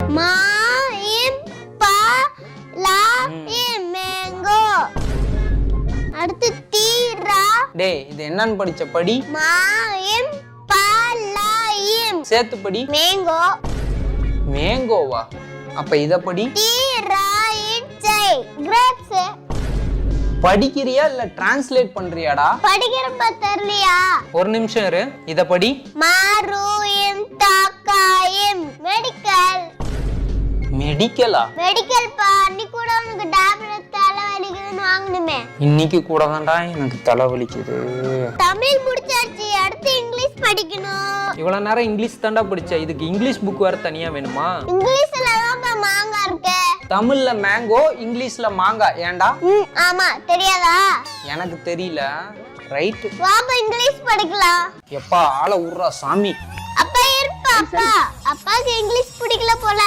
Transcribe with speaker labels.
Speaker 1: மா இம் பா லா இம் மேங்கோ. அடுத்து தீரா.
Speaker 2: டேய் இது என்னன்னு படிச்ச படி?
Speaker 1: மா இம் பா லா இம்.
Speaker 2: சேர்த்து படி.
Speaker 1: மேங்கோ.
Speaker 2: மேங்கோவா? அப்ப இத படி.
Speaker 1: தீரா இட்சை கிரேப்ஸ்.
Speaker 2: படிக்கிறியா இல்ல டிரான்ஸ்லேட் பண்றியாடா?
Speaker 1: படிக்கிறப்ப தெரியலையா?
Speaker 2: ஒரு நிமிஷம் இரு. இத படி.
Speaker 1: மாரு இம் தாக்காயிம் மெடிக்கல்.
Speaker 2: மெடிக்கலா?
Speaker 1: மெடிக்கல் பா, அன்னைக்கு கூட உனக்கு டேப்லெட் தலை வலிக்குதுன்னு வாங்கணுமே.
Speaker 2: இன்னைக்கு கூட தான்டா எனக்கு தலை வலிக்குது.
Speaker 1: தமிழ் முடிச்சாச்சு, அடுத்து இங்கிலீஷ் படிக்கணும்.
Speaker 2: இவ்வளவு நேரம் இங்கிலீஷ் தான்டா படிச்ச. இதுக்கு இங்கிலீஷ் புக் வேற தனியா வேணுமா?
Speaker 1: இங்கிலீஷ்ல தான் மாங்கா இருக்கு.
Speaker 2: தமிழ்ல மேங்கோ, இங்கிலீஷ்ல மாங்கா. ஏன்டா?
Speaker 1: ஆமா, தெரியாதா?
Speaker 2: எனக்கு தெரியல. ரைட்.
Speaker 1: வாப்பா இங்கிலீஷ் படிக்கலாம்.
Speaker 2: எப்பா ஆள உர்றா சாமி.
Speaker 1: அப்பா இருப்பா. அப்பா அப்பாக்கு இங்கிலீஷ் பிடிக்கல போல.